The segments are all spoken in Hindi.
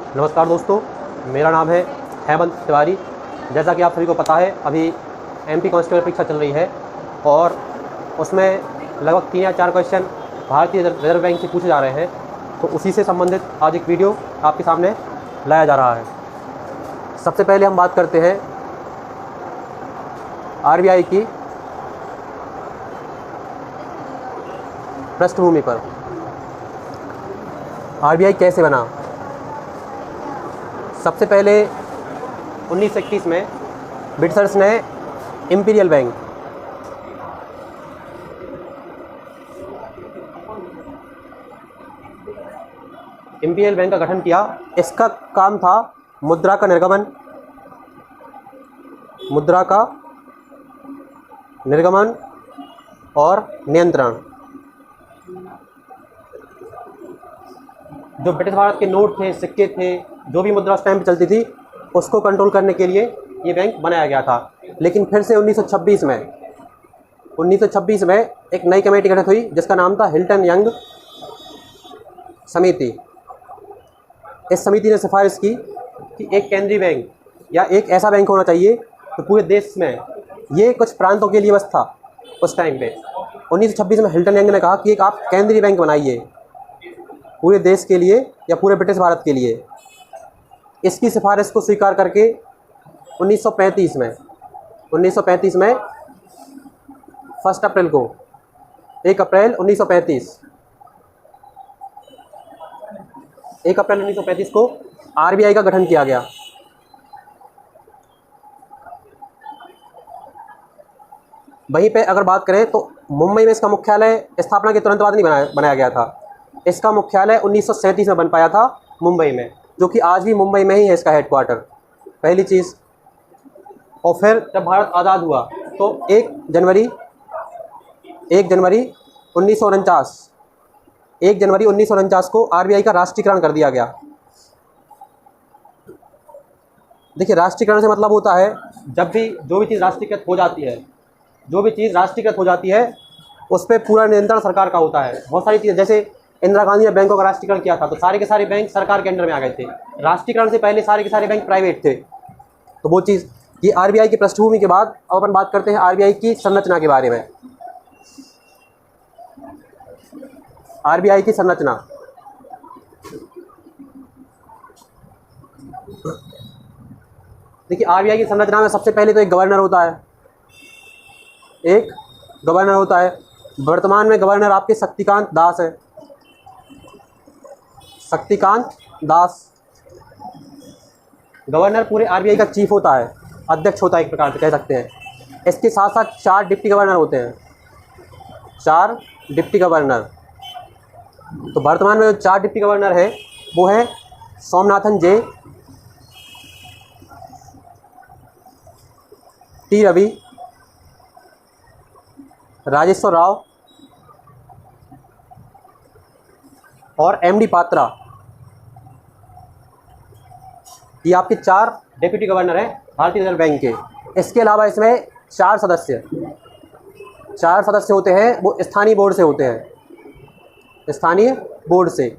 नमस्कार दोस्तों, मेरा नाम है हेमंत तिवारी। जैसा कि आप सभी को पता है, अभी एमपी कांस्टेबल परीक्षा चल रही है और उसमें लगभग 3 या 4 क्वेश्चन भारतीय रिजर्व बैंक से पूछे जा रहे हैं। तो उसी से संबंधित आज एक वीडियो आपके सामने लाया जा रहा है। सबसे पहले हम बात करते हैं आरबीआई की पृष्ठभूमि पर। आरबीआई कैसे बना? सबसे पहले 1921 में ब्रिटिशर्स ने इंपीरियल बैंक का गठन किया। इसका काम था मुद्रा का निर्गमन और नियंत्रण। जो ब्रिटिश भारत के नोट थे, सिक्के थे, जो भी मुद्रा उस टाइम पे चलती थी, उसको कंट्रोल करने के लिए ये बैंक बनाया गया था। लेकिन फिर से 1926 में एक नई कमेटी गठित हुई जिसका नाम था हिल्टन यंग समिति। इस समिति ने सिफारिश की कि एक केंद्रीय बैंक या एक ऐसा बैंक होना चाहिए तो पूरे देश में, ये कुछ प्रांतों के लिए बस था उस टाइम पे। 1926 में हिल्टन यंग ने कहा कि एक आप केंद्रीय बैंक बनाइए पूरे देश के लिए या पूरे ब्रिटिश भारत के लिए। इसकी सिफारिश को स्वीकार करके 1935 में 1 अप्रैल 1935 को आरबीआई का गठन किया गया। वहीं पे अगर बात करें तो मुंबई में इसका मुख्यालय स्थापना के तुरंत बाद नहीं बनाया गया था। इसका मुख्यालय 1937 में बन पाया था मुंबई में, जो कि आज भी मुंबई में ही है इसका हेडक्वार्टर, पहली चीज़। और फिर जब भारत आज़ाद हुआ तो 1 जनवरी 1949 को आरबीआई का राष्ट्रीयकरण कर दिया गया। देखिए, राष्ट्रीयकरण से मतलब होता है जब भी जो भी चीज़ राष्ट्रीयकृत हो जाती है उस पर पूरा नियंत्रण सरकार का होता है। बहुत सारी चीज़ें, जैसे इंदिरा गांधी ने बैंकों का राष्ट्रीयकरण किया था तो सारे के सारे बैंक सरकार के अंडर में आ गए थे। राष्ट्रीयकरण से पहले सारे के सारे बैंक प्राइवेट थे। तो वो चीज़, ये आरबीआई की पृष्ठभूमि के बाद अब अपन बात करते हैं आरबीआई की संरचना के बारे में। आरबीआई की संरचना, देखिए आरबीआई की संरचना में सबसे पहले तो एक गवर्नर होता है। वर्तमान में गवर्नर आपके शक्तिकांत दास है। गवर्नर पूरे आरबीआई का चीफ होता है, अध्यक्ष होता है, एक प्रकार से कह सकते हैं। इसके साथ साथ 4 डिप्टी गवर्नर होते हैं। 4 डिप्टी गवर्नर। तो वर्तमान में जो 4 डिप्टी गवर्नर है वो है सोमनाथन जे, टी रवि, राजेश्वर राव और एमडी पात्रा। ये आपके 4 डेप्यूटी गवर्नर हैं भारतीय रिजर्व बैंक के। इसके अलावा इसमें 4 सदस्य होते हैं, वो स्थानीय बोर्ड से,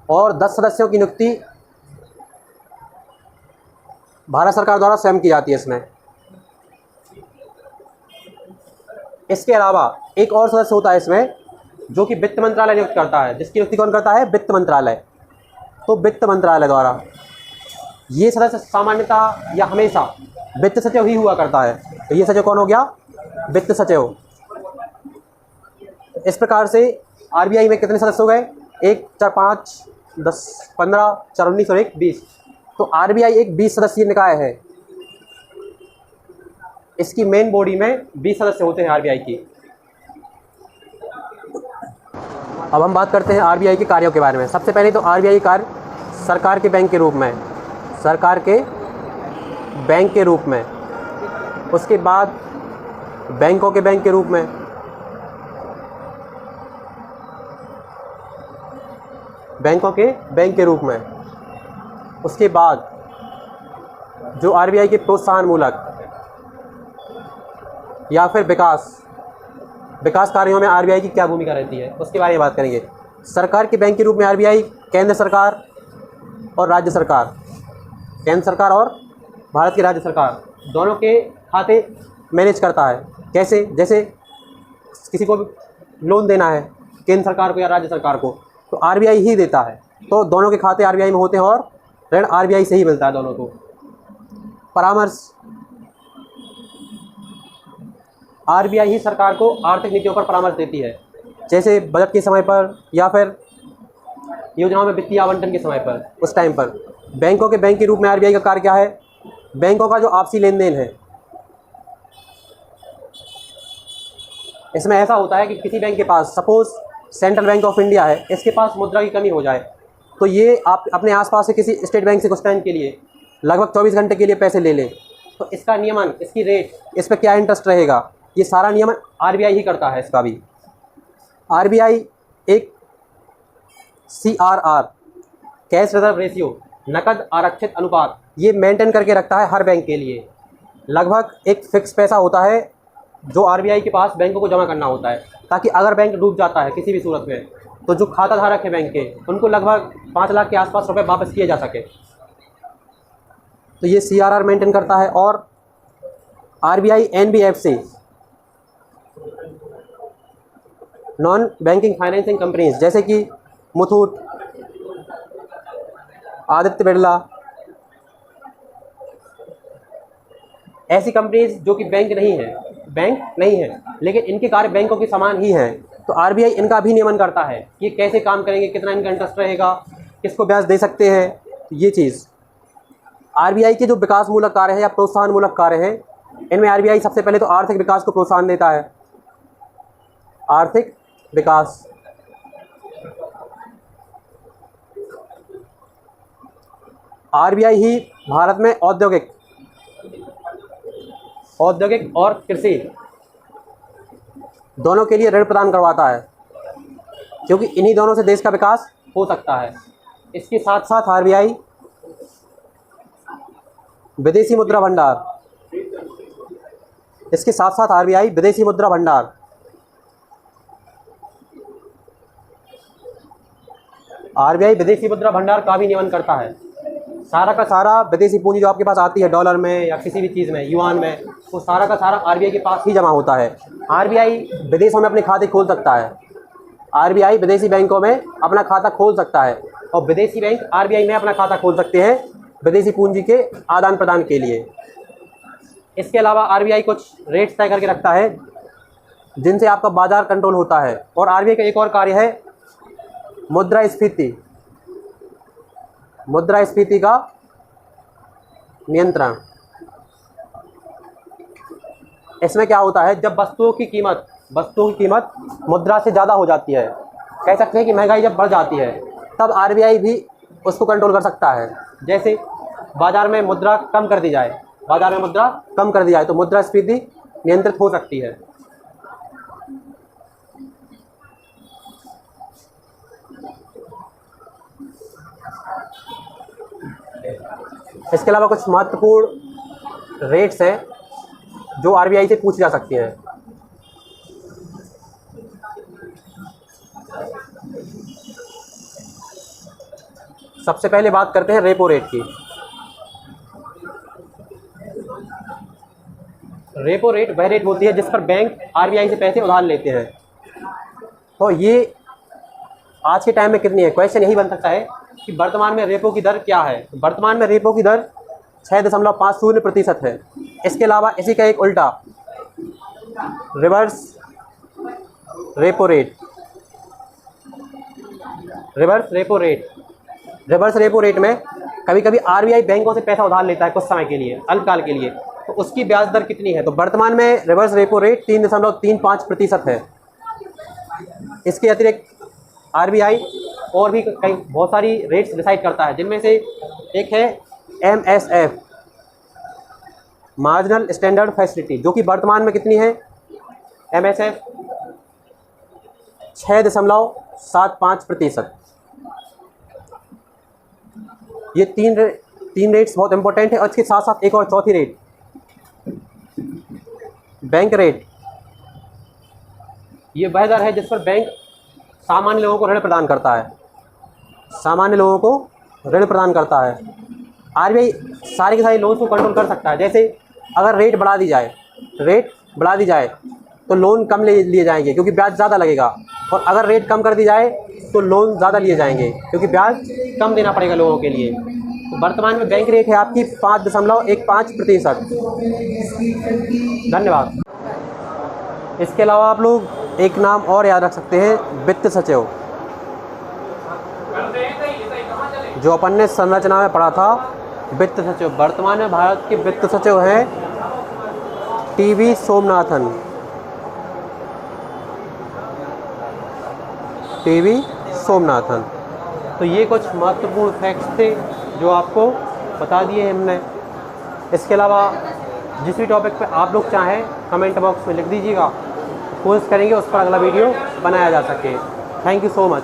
और 10 सदस्यों की नियुक्ति भारत सरकार द्वारा स्वयं की जाती है इसमें। इसके अलावा एक और सदस्य होता है इसमें जो कि वित्त मंत्रालय नियुक्त करता है, जिसकी नियुक्ति कौन करता है? वित्त मंत्रालय। तो वित्त मंत्रालय द्वारा ये सदस्य सामान्यतः या हमेशा वित्त सचिव ही हुआ करता है। तो ये सचिव कौन हो गया? वित्त सचिव। इस प्रकार से आरबीआई में कितने सदस्य हो गए? 1, 4, 5, 10, 15, 4, 19 और 1, 20। तो आरबीआई एक 20 सदस्यीय निकाय है। इसकी मेन बॉडी में 20 सदस्य होते हैं आरबीआई की। अब हम बात करते हैं आरबीआई के कार्यों के बारे में। सबसे पहले तो आरबीआई कार्य सरकार के बैंक के रूप में, उसके बाद बैंकों के बैंक के रूप में, उसके बाद जो आरबीआई के प्रोत्साहन मूलक या फिर विकास कार्यों में आरबीआई की क्या भूमिका रहती है उसके बारे में बात करेंगे। सरकार के बैंक के रूप में आरबीआई केंद्र सरकार और राज्य सरकार, केंद्र सरकार और भारत की राज्य सरकार दोनों के खाते मैनेज करता है। कैसे? जैसे किसी को भी लोन देना है केंद्र सरकार को या राज्य सरकार को, तो आरबीआई ही देता है। तो दोनों के खाते आरबीआई में होते हैं और ऋण आरबीआई से ही मिलता है दोनों को। परामर्श, आरबीआई ही सरकार को आर्थिक नीतियों पर परामर्श देती है, जैसे बजट के समय पर या फिर योजनाओं में वित्तीय आवंटन के समय पर, उस टाइम पर। बैंकों के बैंक के रूप में आरबीआई का कार्य क्या है? बैंकों का जो आपसी लेन देन है, इसमें ऐसा होता है कि किसी बैंक के पास, suppose central bank of India है, इसके पास मुद्रा की कमी हो जाए, तो ये आप अपने आसपास से किसी स्टेट बैंक से कुछ टाइम के लिए लगभग 24 घंटे के लिए पैसे ले ले, तो इसका नियमन, इसकी रेट, इस पर क्या इंटरेस्ट रहेगा, ये सारा नियमन आरबीआई ही करता है। इसका भी आरबीआई एक CRR, कैश रिजर्व रेशियो, नकद आरक्षित अनुपात, ये मेंटेन करके रखता है हर बैंक के लिए। लगभग एक फिक्स पैसा होता है जो आरबीआई के पास बैंकों को जमा करना होता है, ताकि अगर बैंक डूब जाता है किसी भी सूरत में, तो जो खाता धारक है बैंक के, उनको लगभग 5 लाख के आसपास रुपए वापस किए जा सके। तो ये CRR मेंटेन करता है। और RBI NBFC, non banking financing companies, जैसे कि मुथूट, आदित्य बिरला, ऐसी कंपनीज जो कि बैंक नहीं है लेकिन इनके कार्य बैंकों के समान ही हैं, तो आरबीआई इनका भी नियमन करता है कि ये कैसे काम करेंगे, कितना इनका इंटरेस्ट रहेगा, किसको ब्याज दे सकते हैं। ये चीज़ आरबीआई के जो विकासमूलक कार्य है या प्रोत्साहनमूलक कार्य हैं, इनमें आरबीआई सबसे पहले तो आर्थिक विकास को प्रोत्साहन देता है। आर्थिक विकास, आरबीआई ही भारत में औद्योगिक और कृषि दोनों के लिए ऋण प्रदान करवाता है, क्योंकि इन्हीं दोनों से देश का विकास हो सकता है। इसके साथ साथ आरबीआई विदेशी मुद्रा भंडार, आरबीआई विदेशी मुद्रा भंडार का भी नियमन करता है। सारा का सारा विदेशी पूंजी जो आपके पास आती है डॉलर में या किसी भी चीज़ में, युआन में, वो सारा का सारा आरबीआई के पास ही जमा होता है। आरबीआई विदेशों में अपने खाते खोल सकता है, आरबीआई विदेशी बैंकों में अपना खाता खोल सकता है, और विदेशी बैंक आरबीआई में अपना खाता खोल सकते हैं विदेशी पूंजी के आदान प्रदान के लिए। इसके अलावा आरबीआई कुछ रेट्स तय करके रखता है जिनसे आपका बाजार कंट्रोल होता है। और आरबीआई का एक और कार्य है मुद्रास्फीति का नियंत्रण। इसमें क्या होता है, जब वस्तुओं की कीमत मुद्रा से ज़्यादा हो जाती है, कह सकते हैं कि महंगाई जब बढ़ जाती है, तब आरबीआई भी उसको कंट्रोल कर सकता है। जैसे बाजार में मुद्रा कम कर दी जाए तो मुद्रास्फीति नियंत्रित हो सकती है। इसके अलावा कुछ महत्वपूर्ण रेट्स हैं जो आरबीआई से पूछी जा सकती हैं। सबसे पहले बात करते हैं रेपो रेट की। रेपो रेट वह रेट होती है जिस पर बैंक आरबीआई से पैसे उधार लेते हैं। तो ये आज के टाइम में कितनी है, क्वेश्चन यही बन सकता है कि वर्तमान में रेपो की दर क्या है। वर्तमान में रेपो की दर 6.50% है। इसके अलावा इसी का एक उल्टा रिवर्स रेपो रेट में कभी कभी आरबीआई बैंकों से पैसा उधार लेता है कुछ समय के लिए, अल्पकाल के लिए, तो उसकी ब्याज दर कितनी है। तो वर्तमान में रिवर्स रेपो रेट 3.35% है। इसके अतिरिक्त आरबीआई और भी कई बहुत सारी रेट्स डिसाइड करता है, जिनमें से एक है MSF, मार्जिनल स्टैंडर्ड फैसिलिटी, जो कि वर्तमान में कितनी है, MSF 6.75%। ये तीन रेट्स बहुत इंपॉर्टेंट है। और इसके साथ साथ एक और चौथी रेट, बैंक रेट। ये वह दर है जिस पर बैंक सामान्य लोगों को ऋण प्रदान करता है। सामान्य लोगों को ऋण प्रदान करता है। आरबीआई सारे के सारे लोन्स को कंट्रोल कर सकता है। जैसे अगर रेट बढ़ा दी जाए तो लोन कम लिए जाएंगे क्योंकि ब्याज ज़्यादा लगेगा, और अगर रेट कम कर दी जाए तो लोन ज़्यादा लिए जाएंगे क्योंकि ब्याज कम देना पड़ेगा लोगों के लिए। तो वर्तमान में बैंक रेट है आपकी 5.15%। धन्यवाद। इसके अलावा आप लोग एक नाम और याद रख सकते हैं, वित्त सचिव, जो अपन ने संरचना में पढ़ा था। वित्त सचिव वर्तमान में भारत के वित्त सचिव हैं टीवी सोमनाथन। तो ये कुछ महत्वपूर्ण फैक्ट्स थे जो आपको बता दिए हमने। इसके अलावा जिस भी टॉपिक पे आप लोग चाहें कमेंट बॉक्स में लिख दीजिएगा, कोशिश करेंगे उस पर अगला वीडियो बनाया जा सके। Thank you so much.